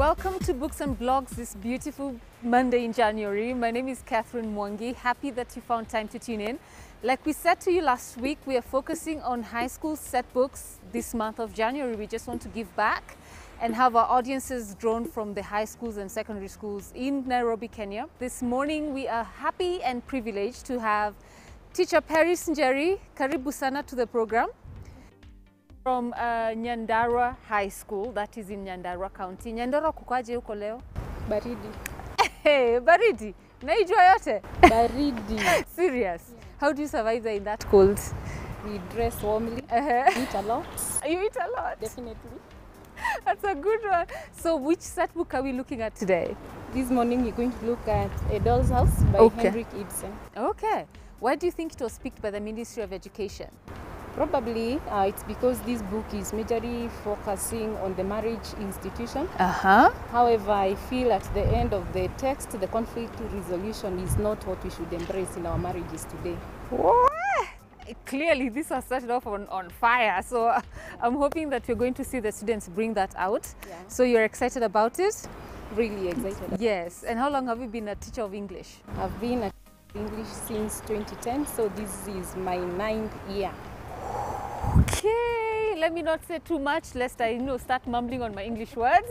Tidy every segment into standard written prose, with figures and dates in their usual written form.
Welcome to Books and Blogs this beautiful Monday in January. My name is Catherine Mwangi. Happy that you found time to tune in. Like we said to you last week, we are focusing on high school set books this month of January. We just want to give back and have our audiences drawn from the high schools and secondary schools in Nairobi, Kenya. This morning we are happy and privileged to have teacher Paris Njeri. Karibu sana to the program. From Nyandarua High School, that is in Nyandarua County. Nyandarua kukaje huko leo? Baridi. Hey, baridi. Naijua yote? Baridi. Serious? Yeah. How do you survive there in that cold? We dress warmly, eat a lot. You eat a lot? Definitely. That's a good one. So which set book are we looking at today? This morning we're going to look at A Doll's House by Henrik Ibsen. Okay. Why do you think it was picked by the Ministry of Education? Probably it's because this book is majorly focusing on the marriage institution. However, I feel at the end of the text, the conflict resolution is not what we should embrace in our marriages today. What? Clearly, this has started off on fire. So I'm hoping that you're going to see the students bring that out. Yeah. So you're excited about it? Really excited. Yes. And how long have you been a teacher of English? I've been a teacher of English since 2010. So this is my 9th year. Okay, let me not say too much lest I start mumbling on my English words.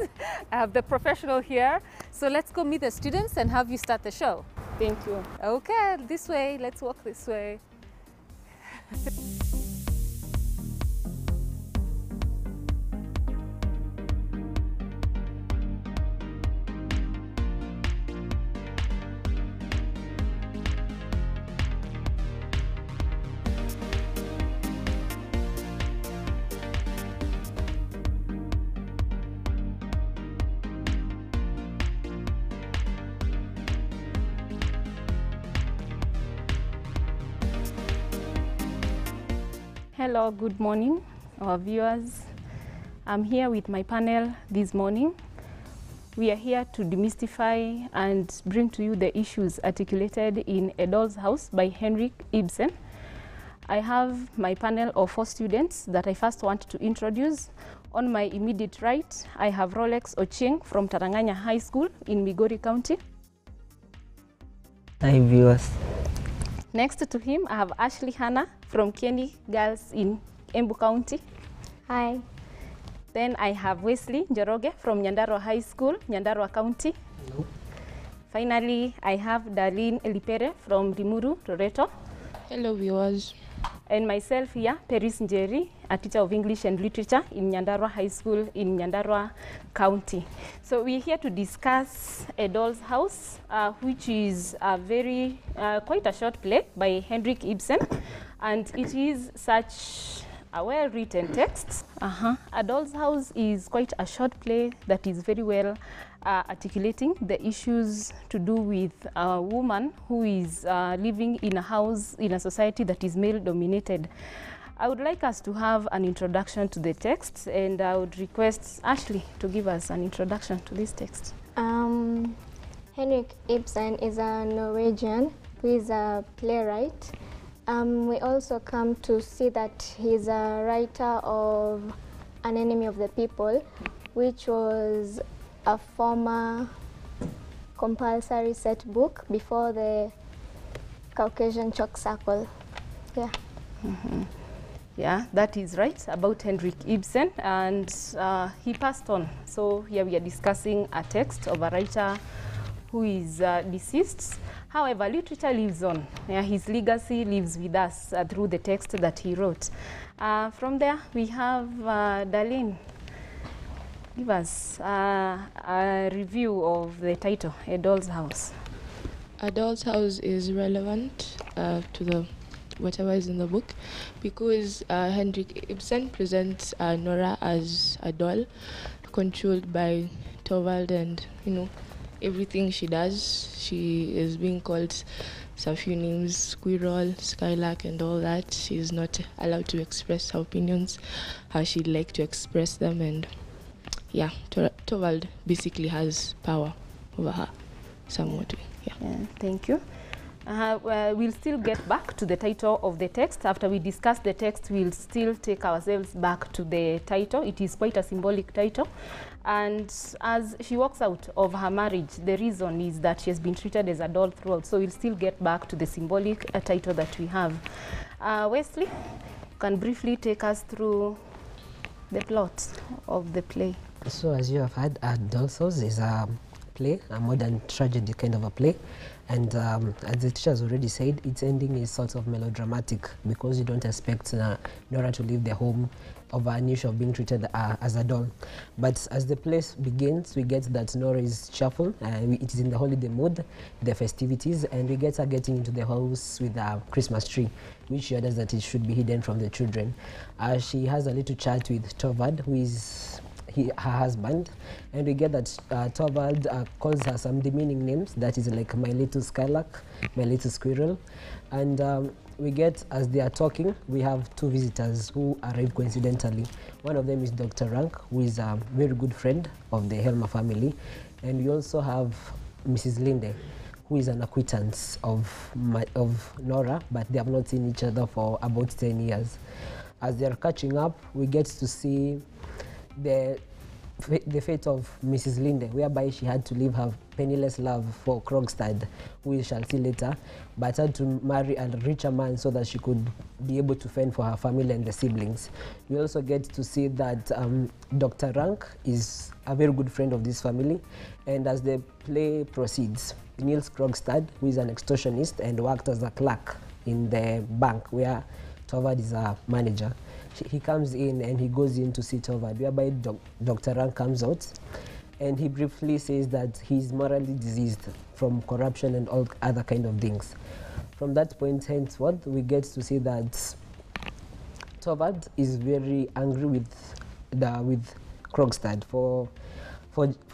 I have the professional here. So let's go meet the students and have you start the show. Thank you. Okay, this way. Let's walk this way. Hello, good morning, our viewers. I'm here with my panel this morning. We are here to demystify and bring to you the issues articulated in A Doll's House by Henrik Ibsen. I have my panel of 4 students that I first want to introduce. On my immediate right, I have Rolex Ochieng from Taranganya High School in Migori County. Hi, viewers. Next to him, I have Ashley Hannah from Kieni Girls in Embu County. Hi. Then I have Wesley Njoroge from Nyandarua High School, Nyandarua County. Hello. Finally, I have Darlene Elipere from Limuru, Loreto. Hello, viewers. And myself here, Paris Njeri, a teacher of English and Literature in Nyandarua High School in Nyandarua County. So we're here to discuss A Doll's House, which is a very, quite a short play by Henrik Ibsen. And it is such a well-written text. A Doll's House is quite a short play that is very well articulating the issues to do with a woman who is living in a house in a society that is male-dominated. I would like us to have an introduction to the text, and I would request Ashley to give us an introduction to this text. Henrik Ibsen is a Norwegian who is a playwright. We also come to see that he's a writer of An Enemy of the People, which was a former compulsory set book before the Caucasian chalk circle. Yeah. Yeah, that is right about Henrik Ibsen, and he passed on. So here we are discussing a text of a writer who is deceased. However, literature lives on. Yeah, his legacy lives with us through the text that he wrote. From there, we have Darlene. Give us a review of the title, A Doll's House. A Doll's House is relevant to the whatever is in the book because Henrik Ibsen presents Nora as a doll controlled by Torvald, and everything she does, she is being called a few names, Squirrel, Skylark and all that. She's not allowed to express her opinions how she'd like to express them, and yeah, Torvald basically has power over her somewhat. Yeah. Thank you. We'll still get back to the title of the text. After we discuss the text, we'll still take ourselves back to the title. It is quite a symbolic title. And as she walks out of her marriage, the reason is that she has been treated as a doll throughout. So we'll still get back to the symbolic title that we have. Wesley, you can briefly take us through the plot of the play. So as you have heard, Doll's House is a play, a modern tragedy kind of a play. And as the teacher has already said, its ending is sort of melodramatic because you don't expect Nora to leave the home over an issue of being treated as a doll. But as the play begins, we get that Nora is cheerful. It is in the holiday mood, the festivities, and we get her getting into the house with a Christmas tree, which she orders that it should be hidden from the children. She has a little chat with Torvald, who is her husband, and we get that Torvald calls her some demeaning names, that is like my little skylark, my little squirrel. And we get, as they are talking, we have two visitors who arrive coincidentally. One of them is Dr. Rank, who is a very good friend of the Helmer family, and we also have Mrs. Linde, who is an acquaintance of Nora, but they have not seen each other for about 10 years. As they are catching up, we get to see the fate of Mrs. Linde, whereby she had to leave her penniless love for Krogstad, who we shall see later, but had to marry a richer man so that she could be able to fend for her family and the siblings. We also get to see that Dr. Rank is a very good friend of this family, and as the play proceeds, Niels Krogstad, who is an extortionist and worked as a clerk in the bank where Torvald is a manager, he comes in and he goes in to see Torvald, whereby Dr. Rank comes out and he briefly says that he's morally diseased from corruption and all other kind of things. From that point henceforth, we get to see that Torvald is very angry with Krogstad for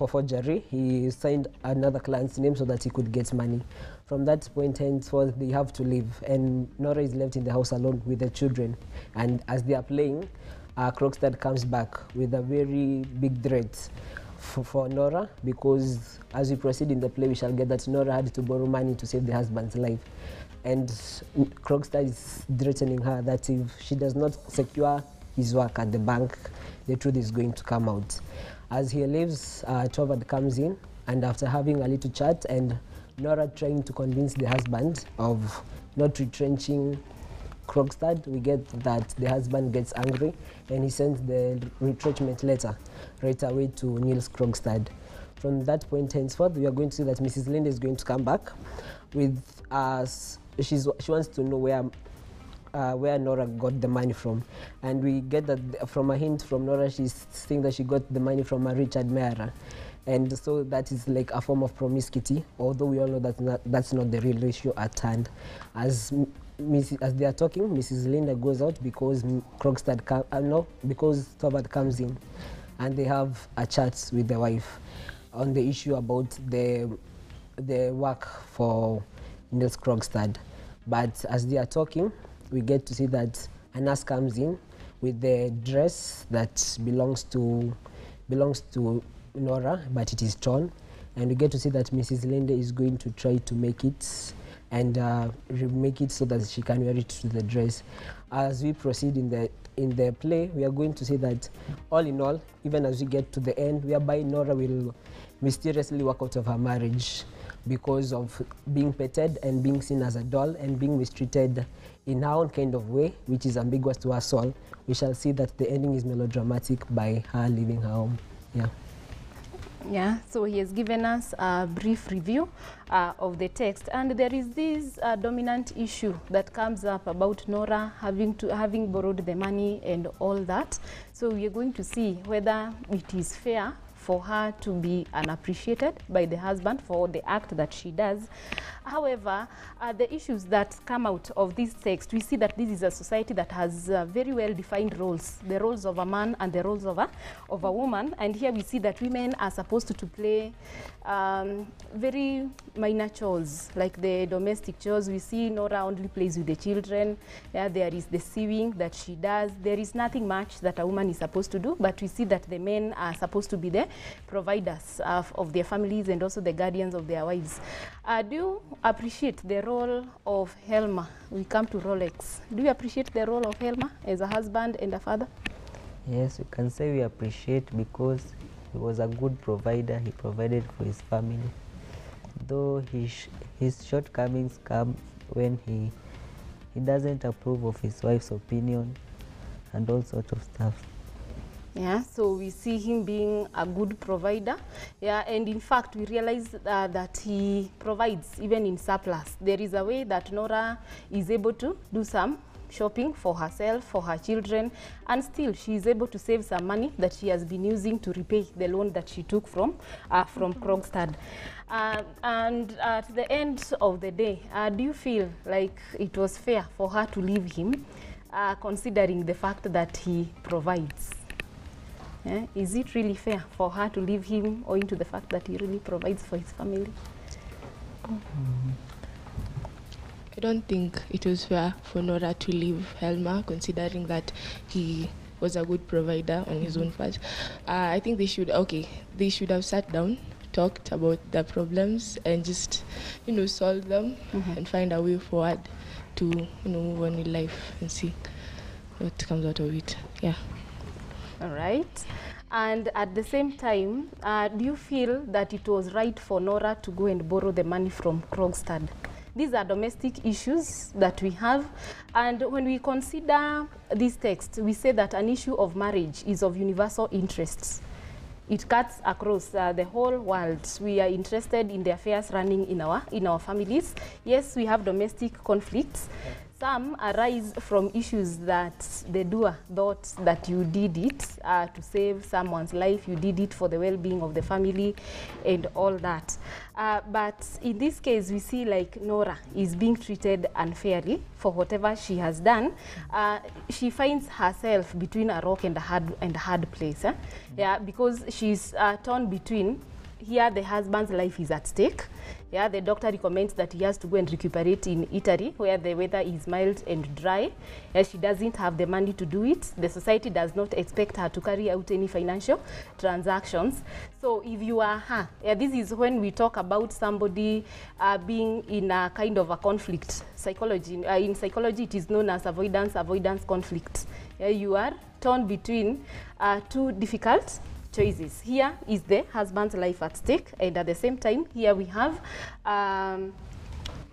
forgery. He signed another client's name so that he could get money. From that point henceforth, they have to leave, and Nora is left in the house alone with the children. And as they are playing, Krogstad comes back with a very big threat for Nora, because as we proceed in the play, we shall get that Nora had to borrow money to save the husband's life. And Krogstad is threatening her that if she does not secure his work at the bank, the truth is going to come out. As he leaves, Torvald comes in, and after having a little chat and Nora trying to convince the husband of not retrenching Krogstad, we get that the husband gets angry and he sends the retrenchment letter right away to Niels Krogstad. From that point henceforth, we are going to see that Mrs. Linde is going to come back with she wants to know where Nora got the money from, and we get that from a hint from Nora. She's saying that she got the money from a rich admirer, and so that is like a form of promiscuity, although we all know that that's not the real issue at hand. As they are talking, Mrs. Linda goes out because because Torvald comes in, and they have a chat with the wife on the issue about the work for Niels Krogstad. But as they are talking, we get to see that a nurse comes in with the dress that belongs to Nora, but it is torn, and we get to see that Mrs. Linde is going to try to make it and remake it so that she can wear it to the dress. As we proceed in the play, we are going to see that all in all, even as we get to the end, whereby Nora will mysteriously walk out of her marriage because of being petted and being seen as a doll and being mistreated in her own kind of way, which is ambiguous to her soul. We shall see that the ending is melodramatic by her leaving her home. Yeah, so he has given us a brief review of the text, and there is this dominant issue that comes up about Nora having borrowed the money and all that. So we are going to see whether it is fair for her to be unappreciated by the husband for the act that she does. However, the issues that come out of this text, we see that this is a society that has very well-defined roles, the roles of a man and the roles of a woman. And here we see that women are supposed to play very minor chores, like the domestic chores. We see Nora only plays with the children. Yeah, there is the sewing that she does. There is nothing much that a woman is supposed to do, but we see that the men are supposed to be there providers of their families and also the guardians of their wives. Do you appreciate the role of Helma? We come to Rolex. Do you appreciate the role of Helma as a husband and a father? Yes, we can say we appreciate because he was a good provider. He provided for his family. Though his shortcomings come when he doesn't approve of his wife's opinion and all sorts of stuff. Yeah, so we see him being a good provider. Yeah, and in fact, we realize that he provides even in surplus. There is a way that Nora is able to do some shopping for herself, for her children, and still she is able to save some money that she has been using to repay the loan that she took from Krogstad. And at the end of the day, do you feel like it was fair for her to leave him, considering the fact that he provides? Yeah? Is it really fair for her to leave him owing to the fact that he really provides for his family? I don't think it was fair for Nora to leave Helma, considering that he was a good provider on his own part. I think they should have sat down, talked about the problems, and just, solve them and find a way forward to, move on with life and see what comes out of it. Yeah. All right. And at the same time, do you feel that it was right for Nora to go and borrow the money from Krogstad? These are domestic issues that we have. And when we consider this text, we say that an issue of marriage is of universal interest. It cuts across the whole world. We are interested in the affairs running in our families. Yes, we have domestic conflicts. Some arise from issues that the doer thought that you did it to save someone's life, you did it for the well-being of the family and all that. But in this case, we see like Nora is being treated unfairly for whatever she has done. She finds herself between a rock and a hard place. Yeah, because she's torn between. Here, the husband's life is at stake. Yeah, the doctor recommends that he has to go and recuperate in Italy, where the weather is mild and dry. She doesn't have the money to do it. The society does not expect her to carry out any financial transactions. So if you are her, this is when we talk about somebody being in a kind of a conflict. Psychology. In psychology, it is known as avoidance conflict. You are torn between two difficult choices. Here is the husband's life at stake, and at the same time, here we have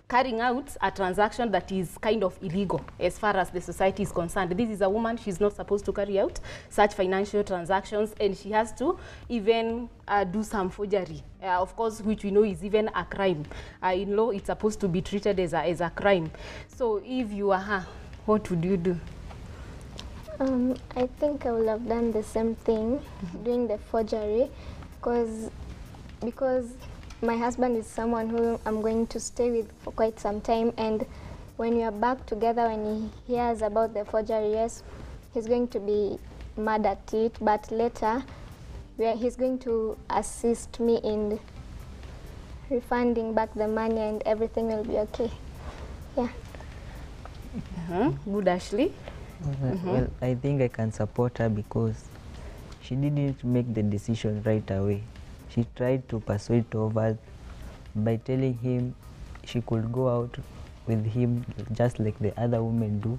carrying out a transaction that is kind of illegal as far as the society is concerned. This is a woman, she's not supposed to carry out such financial transactions, and she has to even do some forgery, of course, which we know is even a crime. In law, it's supposed to be treated as a crime. So if you are her, what would you do? I think I would have done the same thing, doing the forgery, because my husband is someone who I'm going to stay with for quite some time, and when we are back together, when he hears about the forgery, yes, he's going to be mad at it, but later he's going to assist me in refunding back the money, and everything will be okay. Yeah. Good, Ashley. Well, I think I can support her because she didn't make the decision right away. She tried to persuade Tovard by telling him she could go out with him just like the other women do,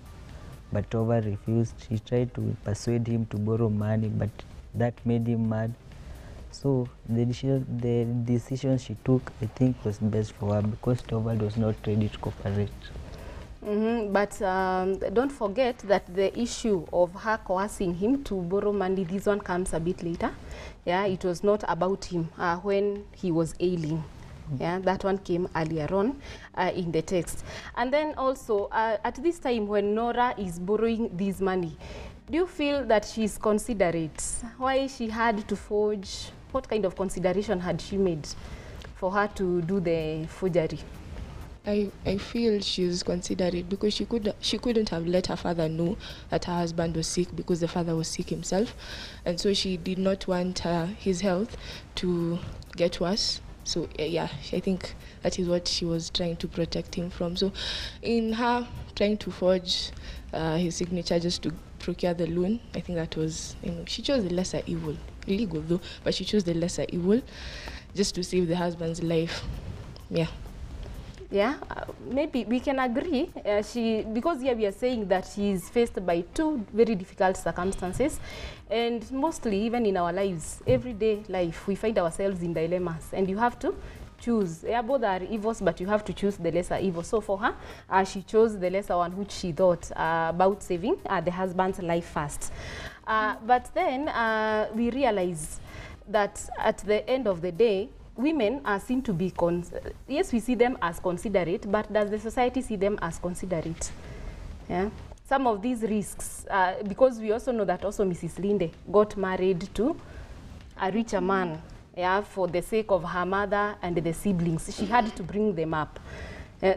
but Tovard refused. She tried to persuade him to borrow money, but that made him mad. So the decision she took, I think, was best for her because Tovard was not ready to cooperate. But don't forget that the issue of her coercing him to borrow money, this one comes a bit later. Yeah, it was not about him when he was ailing. Yeah, that one came earlier on in the text. And then also, at this time when Nora is borrowing this money, do you feel that she's considerate? Why she had to forge? What kind of consideration had she made for her to do the forgery? I feel she's considerate because she couldn't have let her father know that her husband was sick because the father was sick himself, and so she did not want his health to get worse. So yeah, I think that is what she was trying to protect him from. So in her trying to forge his signature just to procure the loan, I think that was, she chose the lesser evil. illegal though, but she chose the lesser evil just to save the husband's life. Yeah. Yeah, maybe we can agree. Because here we are saying that she is faced by two very difficult circumstances, and mostly even in our lives, everyday life, we find ourselves in dilemmas, and you have to choose. Yeah, both are evils, but you have to choose the lesser evil. So for her, she chose the lesser one, which she thought about saving the husband's life first. But then we realize that at the end of the day, women are seen to be, yes, we see them as considerate, but does the society see them as considerate? Yeah. Some of these risks, because we also know that also Mrs. Linde got married to a richer man, yeah, for the sake of her mother and the siblings. She had to bring them up.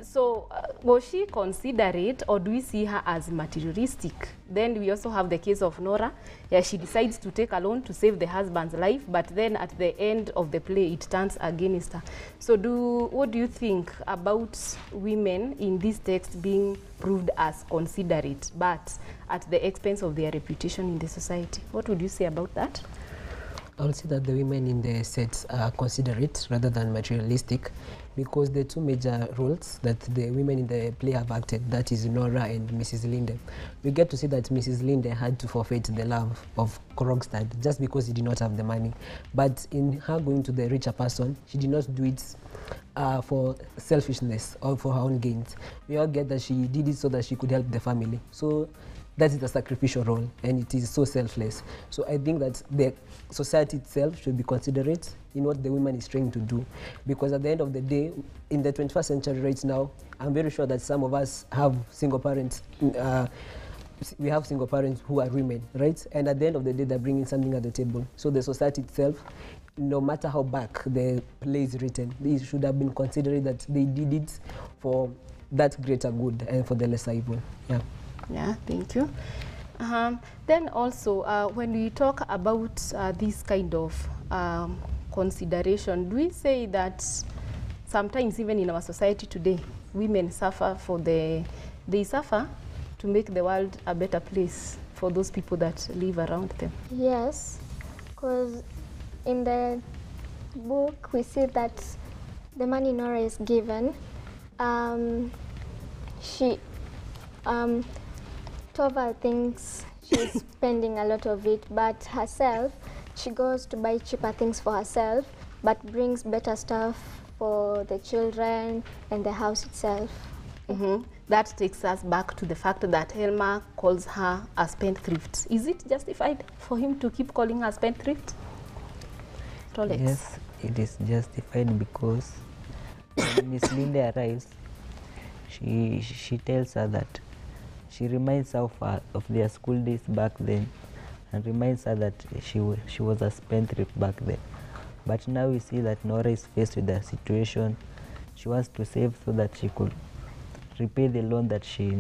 So was she considerate, or do we see her as materialistic? Then we also have the case of Nora. Yeah, she decides to take a loan to save the husband's life, but then at the end of the play, it turns against her. So what do you think about women in this text being proved as considerate, but at the expense of their reputation in the society? What would you say about that? I would say that the women in the sets are considerate rather than materialistic, because the two major roles that the women in the play have acted, that is Nora and Mrs. Linde, we get to see that Mrs. Linde had to forfeit the love of Krogstad just because he did not have the money. But in her going to the richer person, she did not do it for selfishness or for her own gains. We all get that she did it so that she could help the family. So that is the sacrificial role, and it is so selfless. So I think that the society itself should be considerate in what the woman is trying to do, because at the end of the day, in the 21st century right now, I'm very sure that some of us have single parents. We have single parents who are women, right? And at the end of the day, they're bringing something at the table. So the society itself, no matter how back the play is written, they should have been considerate that they did it for that greater good and for the lesser evil. Yeah. Yeah, thank you. Then also, when we talk about this kind of consideration, do we say that sometimes even in our society today, women suffer they suffer to make the world a better place for those people that live around them? Yes, because in the book we see that the money Nora is given, she Tova thinks she's spending a lot of it, but herself, she goes to buy cheaper things for herself, but brings better stuff for the children and the house itself. Mm-hmm. That takes us back to the fact that Helma calls her a spendthrift. Is it justified for him to keep calling her spendthrift? Rolex. Yes, it is justified, because when Miss Linda arrives, she tells her that she reminds her of their school days back then, and reminds her that she was a spendthrift back then. But now we see that Nora is faced with a situation. She wants to save so that she could repay the loan that she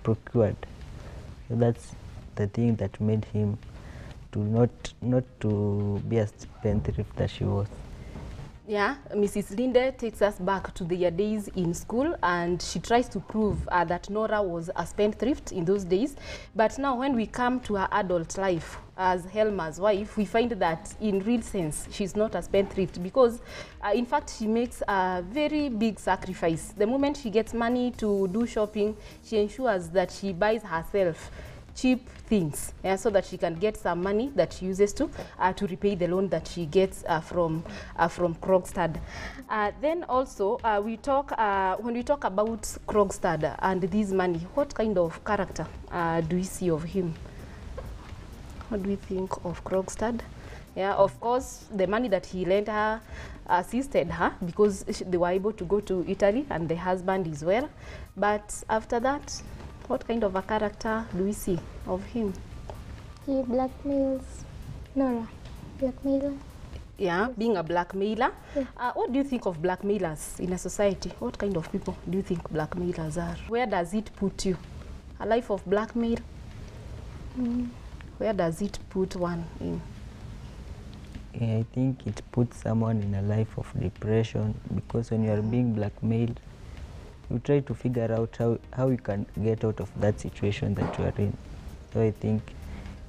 procured. So that's the thing that made him to not to be a spendthrift that she was. Yeah, Mrs. Linde takes us back to their days in school, and she tries to prove that Nora was a spendthrift in those days. But now when we come to her adult life as Helma's wife, we find that in real sense, she's not a spendthrift, because in fact, she makes a very big sacrifice. The moment she gets money to do shopping, she ensures that she buys herself cheap things, yeah, so that she can get some money that she uses to repay the loan that she gets from Krogstad. Then also we talk when we talk about Krogstad and this money, what kind of character do we see of him? What do we think of Krogstad? Yeah, of course, the money that he lent her assisted her because they were able to go to Italy, and the husband is well. But after that, what kind of a character do we see of him? He blackmails Nora. Blackmailer. Yeah, being a blackmailer. Yeah. What do you think of blackmailers in a society? What kind of people do you think blackmailers are? Where does it put you? A life of blackmail? Where does it put one in? I think it puts someone in a life of depression, because when you are being blackmailed, you try to figure out how you can get out of that situation that you are in. So I think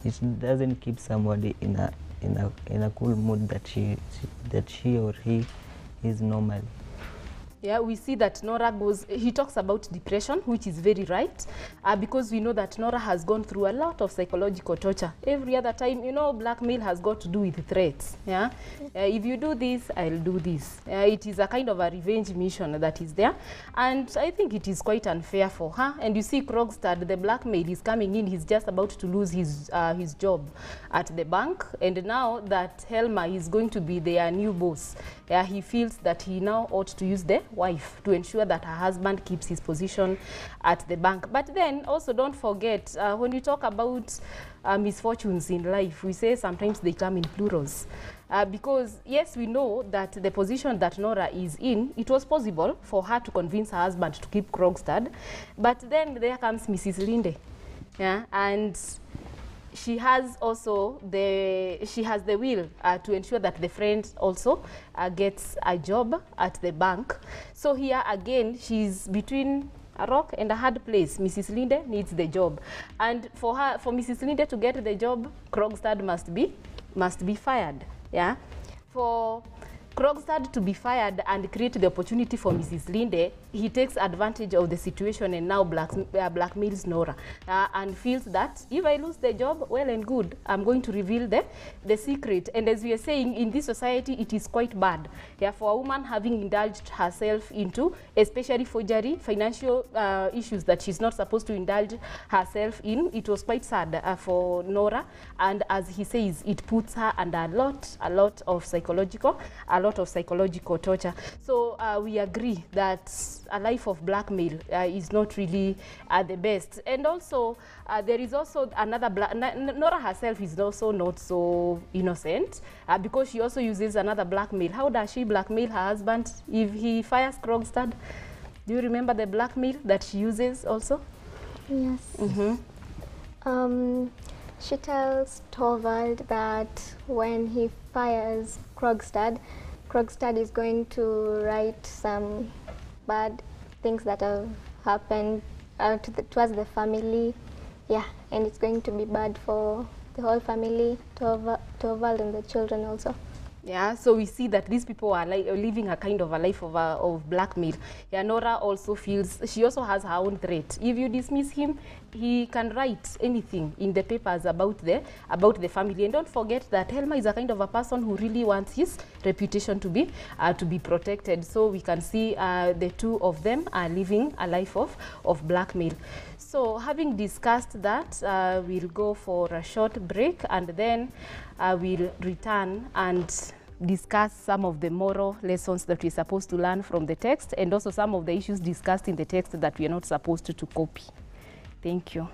it doesn't keep somebody in in a cool mood that she or he is normal. Yeah, we see that Nora he talks about depression, which is very right, because we know that Nora has gone through a lot of psychological torture. Every other time, you know, blackmail has got to do with threats. Yeah, if you do this, I'll do this. It is a kind of a revenge mission that is there, and I think it is quite unfair for her. And you see, Krogstad, the blackmail is coming in. He's just about to lose his job at the bank, and now that Helma is going to be their new boss, he feels that he now ought to use the wife to ensure that her husband keeps his position at the bank. But then also don't forget, when we talk about misfortunes in life, we say sometimes they come in plurals. Because yes, we know that the position that Nora is in, it was possible for her to convince her husband to keep Krogstad, but then there comes Mrs. Linde, and she has also the will to ensure that the friend also gets a job at the bank. So here again, she's between a rock and a hard place. Mrs. Linde needs the job, and for Mrs. Linde to get the job, Krogstad must be fired. Yeah, for Krogstad to be fired and create the opportunity for Mrs. Linde, he takes advantage of the situation and now blackmails Nora and feels that if I lose the job, well and good, I'm going to reveal the secret. And as we are saying, in this society, it is quite bad. Yeah, for a woman having indulged herself into, especially forgery, financial issues that she's not supposed to indulge herself in, it was quite sad for Nora. And as he says, it puts her under a lot of psychological torture. So we agree that a life of blackmail is not really the best. And also, there is also another, Nora herself is also not so innocent because she also uses another blackmail. How does she blackmail her husband if he fires Krogstad? Do you remember the blackmail that she uses also? Yes. She tells Torvald that when he fires Krogstad is going to write some bad things that have happened towards the family. Yeah, and it's going to be bad for the whole family, Torvald and the children also. Yeah, so we see that these people are living a kind of a life of blackmail. Yeah, Nora also feels, she also has her own threat. If you dismiss him, he can write anything in the papers about the family. And don't forget that Helma is a kind of a person who really wants his reputation to be protected. So we can see the two of them are living a life of blackmail. So having discussed that, we'll go for a short break, and then we'll return and discuss some of the moral lessons that we're supposed to learn from the text, and also some of the issues discussed in the text that we are not supposed to copy. Thank you.